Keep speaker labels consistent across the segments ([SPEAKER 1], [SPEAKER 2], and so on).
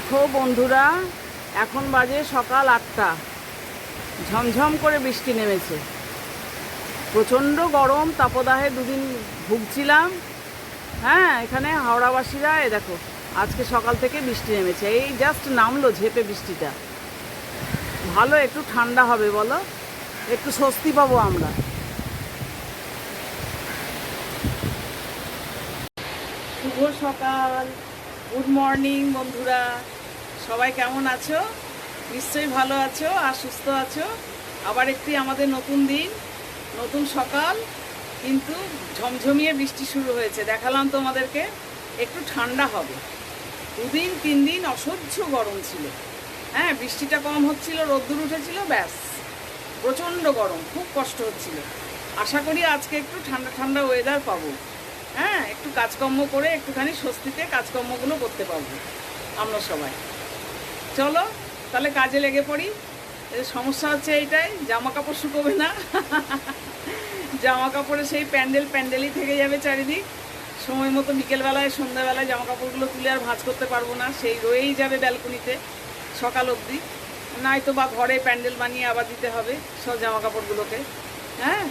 [SPEAKER 1] দেখো বন্ধুরা, এখন বাজে সকাল 8টা। ঝমঝম করে বৃষ্টি নেমেছে। প্রচণ্ড গরম, তাপদাহে দুদিন ভুগছিলাম। হ্যাঁ, এখানে হাওড়াবাসীরা দেখো আজকে সকাল থেকে বৃষ্টি নেমেছে। এই জাস্ট নামলো ঝেপে বৃষ্টিটা। ভালো, একটু ঠান্ডা হবে, বলো, একটু স্বস্তি পাবো আমরা। শুভ সকাল, গুড মর্নিং বন্ধুরা। সবাই কেমন আছো? নিশ্চয়ই ভালো আছো আর সুস্থ আছো। আবার একটি আমাদের নতুন দিন, নতুন সকাল, কিন্তু ঝমঝমিয়ে বৃষ্টি শুরু হয়েছে। দেখালাম তোমাদেরকে, একটু ঠান্ডা হবে। 2-3 দিন অসহ্য গরম ছিল। হ্যাঁ, বৃষ্টিটা কম হচ্ছিল, রোদ্দুর উঠেছিল, ব্যাস প্রচণ্ড গরম, খুব কষ্ট হচ্ছিল। আশা করি আজকে একটু ঠান্ডা ঠান্ডা ওয়েদার পাবো। হ্যাঁ, একটু কাজকর্ম করে একটুখানি স্বস্তিতে কাজকর্মগুলো করতে পারবো আমরা সবাই। চলো তাহলে কাজে লেগে পড়ি। সমস্যা হচ্ছে এইটাই, জামা কাপড় শুকোবে না। জামা কাপড়ে সেই প্যান্ডেলই থেকে যাবে চারিদিক। সময় মতো বিকেলবেলায় সন্ধ্যাবেলায় জামা কাপড়গুলো তুলে আর ভাঁজ করতে পারবো না, সেই রয়েই যাবে ব্যালকনিতে সকাল অবধি। নয়তো বা ঘরে প্যান্ডেল বানিয়ে আবার দিতে হবে সব জামা কাপড়গুলোকে। হ্যাঁ,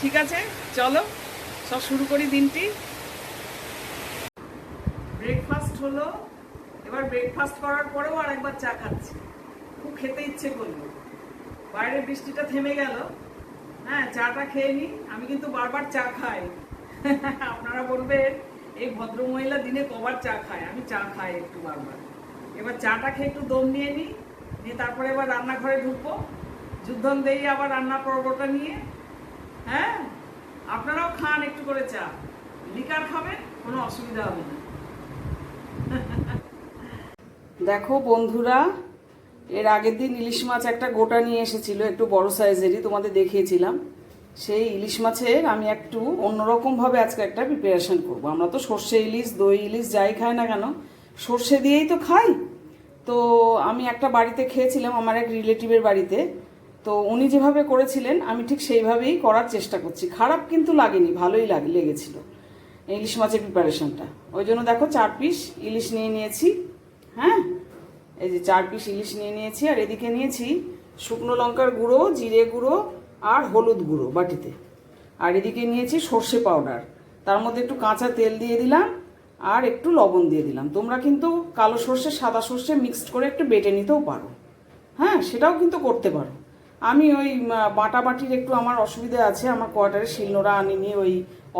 [SPEAKER 1] ঠিক আছে, চলো সব শুরু করি দিনটি। ব্রেকফাস্ট হলো, এবার ব্রেকফাস্ট করার পরেও আরেকবার চা খাচ্ছি। খুব খেতে ইচ্ছে করলো। বাইরে বৃষ্টিটা থেমে গেল। হ্যাঁ, চাটা খেয়ে নিই। আমি কিন্তু বারবার চা খাই। আপনারা বলবেন এই ভদ্রমহিলা দিনে কবার চা খায়। আমি চা খাই একটু বারবার। এবার চাটা খেয়ে একটু দম নিয়ে নিই, নিয়ে তারপরে এবার রান্নাঘরে ঢুকবো। যুদ্ধন দেই আবার রান্না পর্বটা নিয়ে। হ্যাঁ, আপনারাও খান একটু করে চা, লিকার খাবেন, কোনো অসুবিধা হবে না। দেখো বন্ধুরা, এর আগের দিন ইলিশ মাছ একটা গোটা নিয়ে এসেছিল, একটু বড় সাইজেরই, তোমাদের দেখিয়েছিলাম। সেই ইলিশ মাছের আমি একটু অন্যরকমভাবে আজকে একটা প্রিপারেশন করব। আমরা তো সর্ষে ইলিশ, দই ইলিশ যাই খাই না কেন, সর্ষে দিয়েই তো খাই। তো আমি একটা বাড়িতে খেয়েছিলাম, আমার এক রিলেটিভের বাড়িতে। তো উনি যেভাবে করেছিলেন আমি ঠিক সেইভাবেই করার চেষ্টা করছি। খারাপ কিন্তু লাগেনি, ভালোই লেগেছিল ইলিশ মাছের প্রিপারেশনটা। ওই জন্য দেখো 4 পিস ইলিশ নিয়ে নিয়েছি। হ্যাঁ, এই যে 4 পিস ইলিশ নিয়ে নিয়েছি। আর এদিকে নিয়েছি শুকনো লঙ্কার গুঁড়ো, জিরে গুঁড়ো আর হলুদ গুঁড়ো বাটিতে। আর এদিকে নিয়েছি সর্ষে পাউডার, তার মধ্যে একটু কাঁচা তেল দিয়ে দিলাম আর একটু লবণ দিয়ে দিলাম। তোমরা কিন্তু কালো সর্ষে সাদা সর্ষে মিক্সড করে একটু বেটে নিতেও পারো। হ্যাঁ, সেটাও কিন্তু করতে পারো। আমি ওই বাটাবাটির একটু আমার অসুবিধা আছে, আমার কোয়ার্টারে শিলনোড়া আনিনি। ওই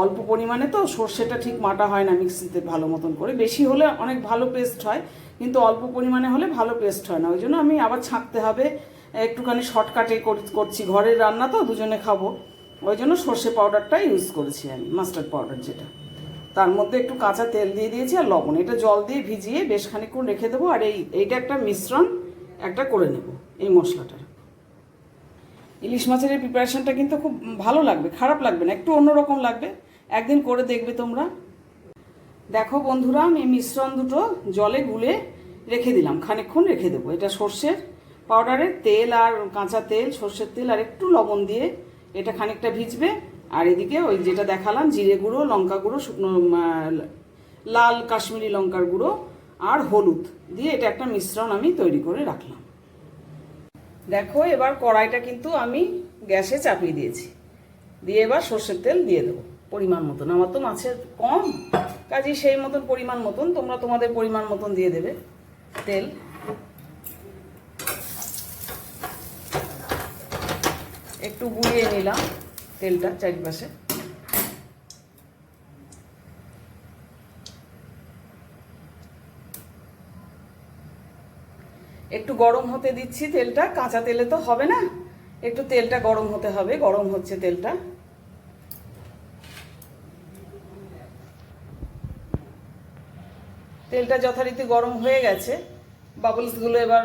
[SPEAKER 1] অল্প পরিমাণে তো সর্ষেটা ঠিক বাটা হয় না মিক্সিতে ভালো মতন করে। বেশি হলে অনেক ভালো পেস্ট হয়, কিন্তু অল্প পরিমাণে হলে ভালো পেস্ট হয় না। ওই জন্য আমি আবার ছাঁকতে হবে, একটুখানি শর্টকাটে করছি। ঘরের রান্না তো, দুজনে খাবো, ওই জন্য সর্ষে পাউডারটা ইউজ করেছি আমি, মাস্টার্ড পাউডার যেটা। তার মধ্যে একটু কাঁচা তেল দিয়ে দিয়েছি আর লবণ। এটা জল দিয়ে ভিজিয়ে বেশ খানিকক্ষণ রেখে দেবো। আর এইটা একটা মিশ্রণ একটা করে নেব এই মশলাটার। ইলিশ মাছের এই প্রিপারেশনটা কিন্তু খুব ভালো লাগবে, খারাপ লাগবে না, একটু অন্যরকম লাগবে। একদিন করে দেখবে তোমরা। দেখো বন্ধুরা, আমি মিশ্রণ দুটো জলে গুলে রেখে দিলাম, খানিকক্ষণ রেখে দেবো। এটা সর্ষের পাউডারের তেল আর কাঁচা তেল, সর্ষের তেল আর একটু লবণ দিয়ে এটা খানিকটা ভিজবে। আর এদিকে ওই যেটা দেখালাম জিরে গুঁড়ো, লঙ্কা গুঁড়ো, শুকনো লাল কাশ্মীরি লঙ্কার গুঁড়ো আর হলুদ দিয়ে এটা একটা মিশ্রণ আমি তৈরি করে রাখলাম। দেখো এবার কড়াইটা কিন্তু আমি গ্যাসে চাপিয়ে দিয়েছি, দিয়ে এবার সর্ষের তেল দিয়ে দেবো পরিমাণ মতন। আমার তো মাছের কম, কাজেই সেই মতন পরিমাণ মতন তোমরা তোমাদের পরিমাণ মতন দিয়ে দেবে তেল। একটু গুলিয়ে নিলাম তেলটা চারিপাশে। একটু গরম হতে দিচ্ছি তেলটা, কাঁচা তেলে তো হবে না, একটু তেলটা গরম হতে হবে। গরম হচ্ছে তেলটা। তেলটা যথারীতি গরম হয়ে গেছে। বাবলসগুলো এবার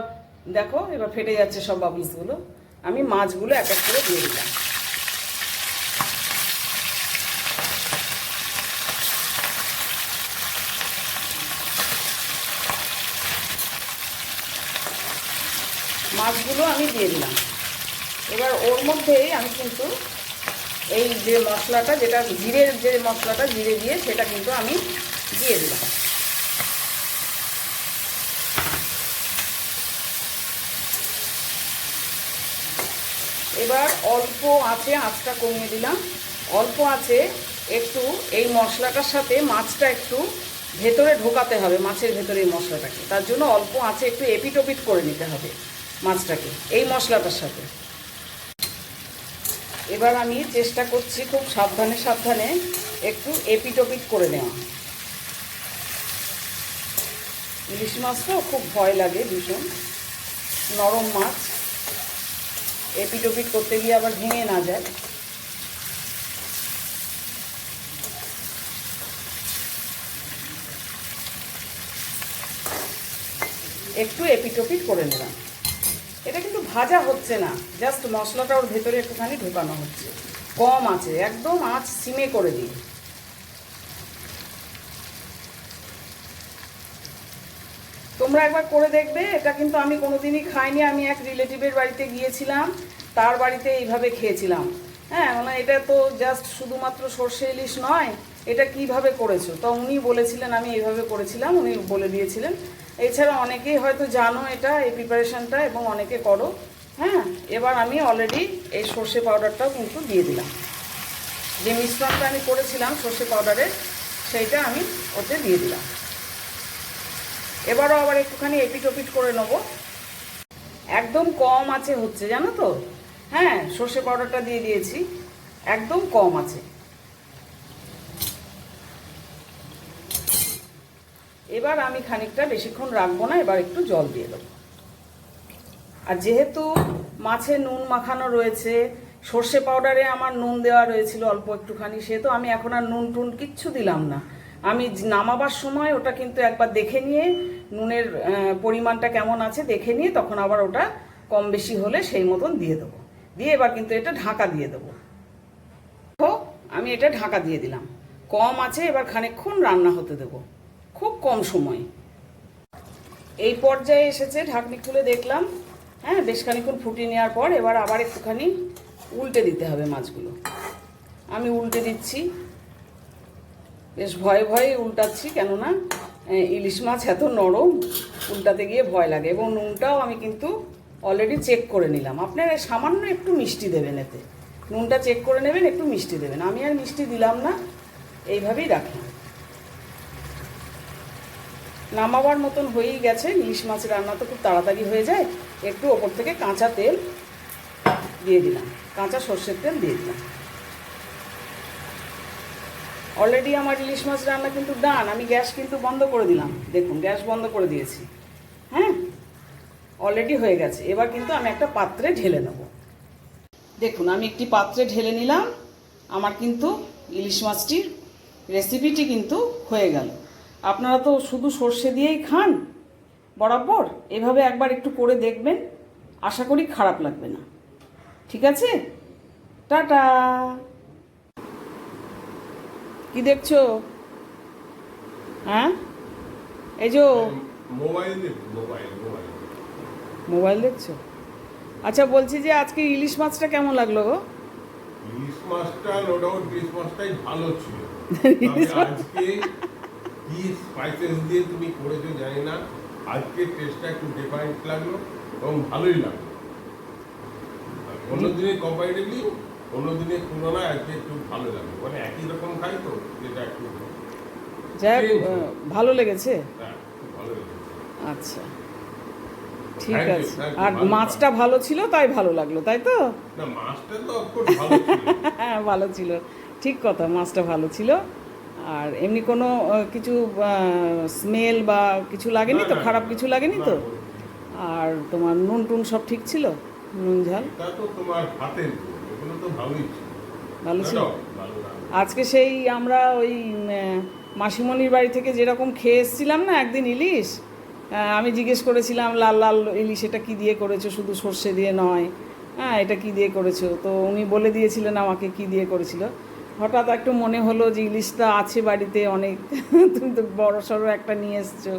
[SPEAKER 1] দেখো, এবার ফেটে যাচ্ছে সব বাবলসগুলো। আমি মাছগুলো এক এক করে দিয়ে দিলাম। মাছগুলো আমি দিয়ে দিলাম। এবার ওর মধ্যেই আমি কিন্তু এই যে মশলাটা, যেটা জিরের যে মশলাটা, জিরে দিয়ে সেটা কিন্তু আমি দিয়ে দিলাম। এবার অল্প আঁচে, আঁচটা কমিয়ে দিলাম, অল্প আঁচে একটু এই মশলাটার সাথে মাছটা একটু ভেতরে ঢোকাতে হবে, মাছের ভেতরে এই মশলাটাকে। তার জন্য অল্প আঁচে একটু এপিট ওপিট করে নিতে হবে মাছটাকে এই মশলাটার সাথে। এবার আমি চেষ্টা করছি খুব সাবধানে সাবধানে একটু এপিট ওপিট করে নেওয়া। ইলিশ মাছ তো খুব ভয় লাগে, ভীষণ নরম মাছ, এপিট ওপিট করতে গিয়ে আবার ভেঙে না যায়। একটু এপিট ওপিট করে নিলাম। এটা কিন্তু ভাজা হচ্ছে না, জাস্ট মশলাটা ওর ভেতরে একটুখানি ঢোকানো হচ্ছে। কম আছে, একদম আঁচ সিমে করে দিই। তোমরা একবার করে দেখবে, এটা কিন্তু আমি কোনোদিনই খাইনি। আমি এক রিলেটিভের বাড়িতে গিয়েছিলাম, তার বাড়িতে এইভাবে খেয়েছিলাম। হ্যাঁ, মানে এটা তো জাস্ট শুধুমাত্র সর্ষে ইলিশ নয়, এটা কিভাবে করেছো? তো উনি বলেছিলেন, আমি এইভাবে করেছিলাম, উনি বলে দিয়েছিলেন। এছাড়া অনেকেই হয়তো জানো এটা, এই প্রিপারেশনটা, এবং অনেকে করো। হ্যাঁ, এবার আমি অলরেডি এই সর্ষে পাউডারটাও কিন্তু দিয়ে দিলাম। যে মিশ্রণটা আমি করেছিলাম সর্ষে পাউডারের, সেইটা আমি ওতে দিয়ে দিলাম। এবারও আবার একটুখানি এপিট ওপিট করে নেব। একদম কম আছে হচ্ছে, জানো তো। হ্যাঁ, সর্ষে পাউডারটা দিয়ে দিয়েছি, একদম কম আছে। এবার আমি খানিকটা বেশিক্ষণ রাখবো না, এবার একটু জল দিয়ে দেবো। আর যেহেতু মাছে নুন মাখানো রয়েছে, সর্ষে পাউডারে আমার নুন দেওয়া রয়েছিল অল্প একটুখানি, সেহেতু আমি এখন আর নুন টুন কিচ্ছু দিলাম না। আমি নামাবার সময় ওটা কিন্তু একবার দেখে নিয়ে, নুনের পরিমাণটা কেমন আছে দেখে নিয়ে, তখন আবার ওটা কম বেশি হলে সেই মতন দিয়ে দেবো। দিয়ে এবার কিন্তু এটা ঢাকা দিয়ে দেবো। তো আমি এটা ঢাকা দিয়ে দিলাম, কম আছে। এবার খানিকক্ষণ রান্না হতে দেবো, খুব কম সময়। এই পর্যায়ে এসেছে, ঢাকনি খুলে দেখলাম, হ্যাঁ, বেশ খানিকক্ষণ ফুটিয়ে নেওয়ার পর এবার আবার একটুখানি উল্টে দিতে হবে মাছগুলো। আমি উল্টে দিচ্ছি, বেশ ভয়ে ভয়ে উল্টাচ্ছি, কেননা ইলিশ মাছ এত নরম, উল্টাতে গিয়ে ভয় লাগে। এবং নুনটাও আমি কিন্তু অলরেডি চেক করে নিলাম। আপনারা সামান্য একটু মিষ্টি দেবেন এতে, নুনটা চেক করে নেবেন, একটু মিষ্টি দেবেন। আমি আর মিষ্টি দিলাম না, এইভাবেই রাখি। নামাবার মতন হয়েই গেছে। ইলিশ মাছের রান্না তো খুব তাড়াতাড়ি হয়ে যায়। একটু ওপর থেকে কাঁচা তেল দিয়ে দিলাম, কাঁচা সর্ষের তেল দিয়ে দিলাম। অলরেডি আমার ইলিশ মাছ রান্না কিন্তু ডান। আমি গ্যাস কিন্তু বন্ধ করে দিলাম, দেখুন গ্যাস বন্ধ করে দিয়েছি। হ্যাঁ, অলরেডি হয়ে গেছে। এবার কিন্তু আমি একটা পাত্রে ঢেলে নেব। দেখুন আমি একটি পাত্রে ঢেলে নিলাম। আমার কিন্তু ইলিশ মাছটির রেসিপিটি কিন্তু হয়ে গেল। আপনারা তো শুধু সর্ষে দিয়েই খান বরাবর, এভাবে একবার একটু করে দেখবেন, আশা করি খারাপ লাগবে না। ঠিক আছে, টাটা। কি দেখছো? হ্যাঁ, এই যে মোবাইল দেখছো? আচ্ছা, বলছি যে আজকে ইলিশ মাছটা কেমন লাগলো গো?
[SPEAKER 2] ইলিশ মাছটা নো ডাউট ইলিশ মাছটাই ভালো ছিল। আজকে কি স্পাইসেস দিয়ে তুমি করেছো জানি না, আজকে টেস্টটা একটু ডিফারেন্ট লাগলো এবং ভালোই লাগলো। অন্যদিনে কম্পারেটিভলি, অন্যদিনের তুলনায় আজকে একটু ভালো লাগলো। মানে একই রকম খাই তো, যেটা একটু
[SPEAKER 1] যাই ভালো লেগেছে।
[SPEAKER 2] ভালো লেগেছে।
[SPEAKER 1] আচ্ছা, ঠিক আছে। আর মাছটা ভালো ছিল তাই ভালো লাগলো, তাই তো?
[SPEAKER 2] না, মাছটা তো অফকোর্স ভালো ছিল।
[SPEAKER 1] হ্যাঁ, ভালো ছিল, ঠিক কথা, মাছটা ভালো ছিল। আর এমনি কোনো কিছু স্মেল বা কিছু লাগেনি তো, খারাপ কিছু লাগেনি তো? আর তোমার নুন টুন সব ঠিক ছিল, নুন ঝাল?
[SPEAKER 2] তা তো তোমার হাতের এগুলো তো ভালোই ছিল।
[SPEAKER 1] ভালো ছিল। আজকে সেই আমরা ওই মাসিমণির বাড়ি থেকে যেরকম খেয়ে এসেছিলাম না একদিন ইলিশ, আমি জিজ্ঞেস করেছিলাম লাল লাল ইলিশ এটা কী দিয়ে করেছো, শুধু সর্ষে দিয়ে নয়, হ্যাঁ এটা কী দিয়ে করেছো? তো উনি বলে দিয়েছিলেন আমাকে কী দিয়ে করেছিল। হঠাৎ একটু মনে হলো যে ইলিশটা আছে বাড়িতে অনেক, তুমি তো বড় সড়ো একটা নিয়ে এসছো,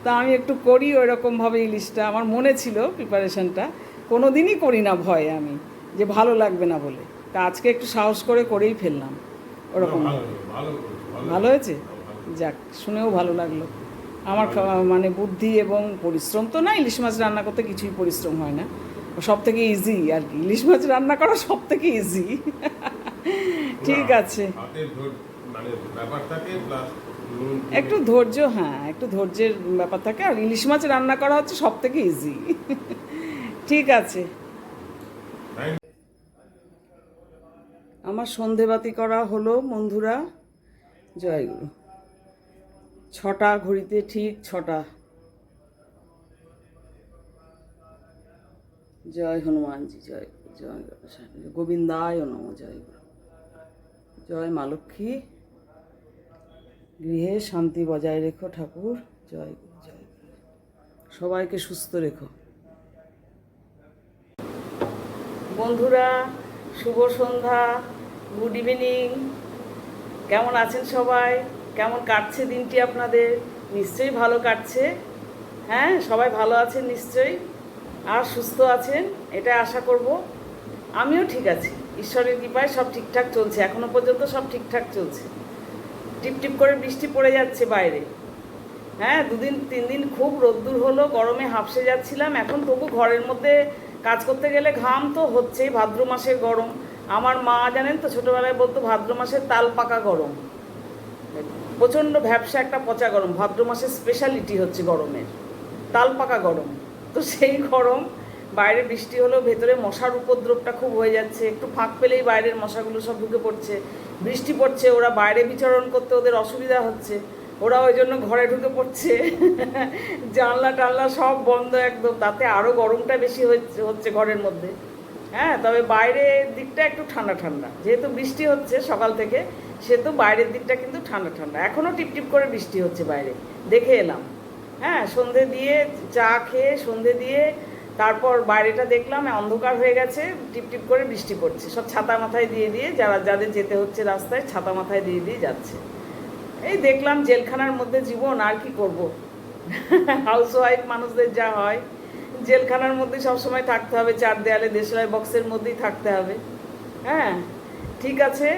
[SPEAKER 1] তা আমি একটু করি ওইরকমভাবে ইলিশটা। আমার মনে ছিল প্রিপারেশনটা, কোনো দিনই করি না ভয়ে আমি, যে ভালো লাগবে না বলে। তা আজকে একটু সাহস করে করেই ফেললাম ওরকম। ভালো হয়েছে? যাক, শুনেও ভালো লাগলো। আমার মানে বুদ্ধি এবং পরিশ্রম তো না, ইলিশ মাছ রান্না করতে কিছুই পরিশ্রম হয় না, সব থেকে ইজি আর কি, ইলিশ মাছ রান্না করা সব থেকে ইজি। ঠিক আছে,
[SPEAKER 2] হাতের মানে ব্যাপার থাকে প্লাস
[SPEAKER 1] একটু ধৈর্য, হ্যাঁ একটু ধৈর্যের ব্যাপার থাকে, আর ইলিশ মাছ রান্না করা হচ্ছে সব থেকে ইজি। ঠিক আছে, আমার সন্ধেবাতি করা হলো বন্ধুরা। জয়গুরু। 6টা ঘড়িতে, ঠিক 6টা। জয় হনুমানজি, জয় জয় গোবিন্দায় নম, জয় গুরু, জয় মা লক্ষ্মী, গৃহে শান্তি বজায় রেখো ঠাকুর, জয় গুরু, জয় গুরু। সবাইকে সুস্থ রেখো। বন্ধুরা শুভ সন্ধ্যা, গুড ইভিনিং। কেমন আছেন সবাই? কেমন কাটছে দিনটি আপনাদের? নিশ্চয়ই ভালো কাটছে। হ্যাঁ, সবাই ভালো আছেন নিশ্চয়ই, আর সুস্থ আছেন এটা আশা করব। আমিও ঠিক আছি, ঈশ্বরের কৃপায় সব ঠিকঠাক চলছে, এখনো পর্যন্ত সব ঠিকঠাক চলছে। টিপ টিপ করে বৃষ্টি পড়ে যাচ্ছে বাইরে। হ্যাঁ, 2-3 দিন খুব রোদ্দুর হলো, গরমে হাঁপসে যাচ্ছিলাম। এখন তবু ঘরের মধ্যে কাজ করতে গেলে ঘাম তো হচ্ছেই, ভাদ্র মাসের গরম। আমার মা জানেন তো, ছোটোবেলায় বলতো ভাদ্র মাসের তাল পাকা গরম, প্রচণ্ড ভ্যাবসা একটা পচা গরম। ভাদ্র মাসের স্পেশালিটি হচ্ছে গরমের তাল পাকা গরম। তো সেই গরম, বাইরে বৃষ্টি হলেও ভেতরে মশার উপদ্রবটা খুব হয়ে যাচ্ছে। একটু ফাঁক পেলেই বাইরের মশাগুলো সব ঢুকে পড়ছে। বৃষ্টি পড়ছে, ওরা বাইরে বিচরণ করতে ওদের অসুবিধা হচ্ছে, ওরা ওই জন্য ঘরে ঢুকে পড়ছে। জানলা টানলা সব বন্ধ একদম, তাতে আরও গরমটা বেশি হচ্ছে ঘরের মধ্যে। হ্যাঁ, তবে বাইরের দিকটা একটু ঠান্ডা ঠান্ডা, যেহেতু বৃষ্টি হচ্ছে সকাল থেকে, সেহেতু বাইরের দিকটা কিন্তু ঠান্ডা ঠান্ডা। এখনও টিপটিপ করে বৃষ্টি হচ্ছে বাইরে, দেখে এলাম। হ্যাঁ, সন্ধে দিয়ে চা খেয়ে সন্ধে দিয়ে তারপর বাইরেটা দেখলাম অন্ধকার হয়ে গেছে, টিপটিপ করে বৃষ্টি পড়ছে। সব ছাতা মাথায় দিয়ে দিয়ে যাদের যেতে হচ্ছে রাস্তায় ছাতা মাথায় দিয়ে দিয়ে যাচ্ছে। এই দেখলাম জেলখানার মধ্যে জীবন, আর কি করব। হাউসওয়াইফ মানুষদের যা হয়, জেলখানার মধ্যে সবসময় থাকতে হবে, 4 দেয়ালে দেশলাই বক্সের মধ্যেই থাকতে হবে। হ্যাঁ, ঠিক আছে,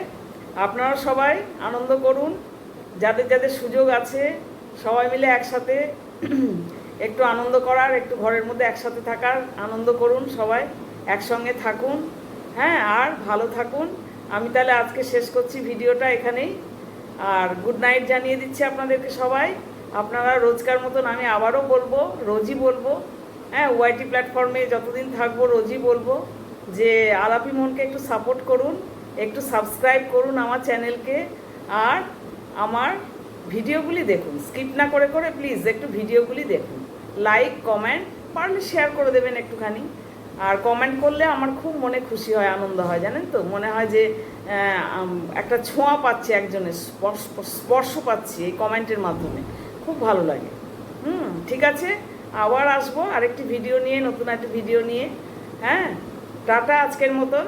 [SPEAKER 1] আপনারা সবাই আনন্দ করুন, যাদের যাদের সুযোগ আছে সবাই মিলে একসাথে একটু আনন্দ করার, একটু ঘরের মধ্যে একসাথে থাকার আনন্দ করুন, সবাই একসঙ্গে থাকুন। হ্যাঁ, আর ভালো থাকুন। আমি তাহলে আজকে শেষ করছি ভিডিওটা এখানেই, আর গুড নাইট জানিয়ে দিচ্ছি আপনাদেরকে সবাই। আপনারা রোজকার মতন, আমি আবারও বলবো, রোজই বলবো, হ্যাঁ ওয়াইটি প্ল্যাটফর্মে যতদিন থাকবো রোজই বলবো যে আলাপি মনকে একটু সাপোর্ট করুন, একটু সাবস্ক্রাইব করুন আমার চ্যানেলকে, আর আমার ভিডিওগুলি দেখুন, স্কিপ না করে করে প্লিজ একটু ভিডিওগুলি দেখুন। লাইক কমেন্ট পারলে শেয়ার করে দেবেন একটুখানি, আর কমেন্ট করলে আমার খুব মনে খুশি হয়, আনন্দ হয়, জানেন তো। মনে হয় যে একটা ছোঁয়া পাচ্ছি, একজনের স্পর্শ পাচ্ছি এই কমেন্টের মাধ্যমে, খুব ভালো লাগে। ঠিক আছে, আবার আসবো আরেকটি ভিডিও নিয়ে, নতুন একটা ভিডিও নিয়ে। হ্যাঁ, টাটা আজকের মতন।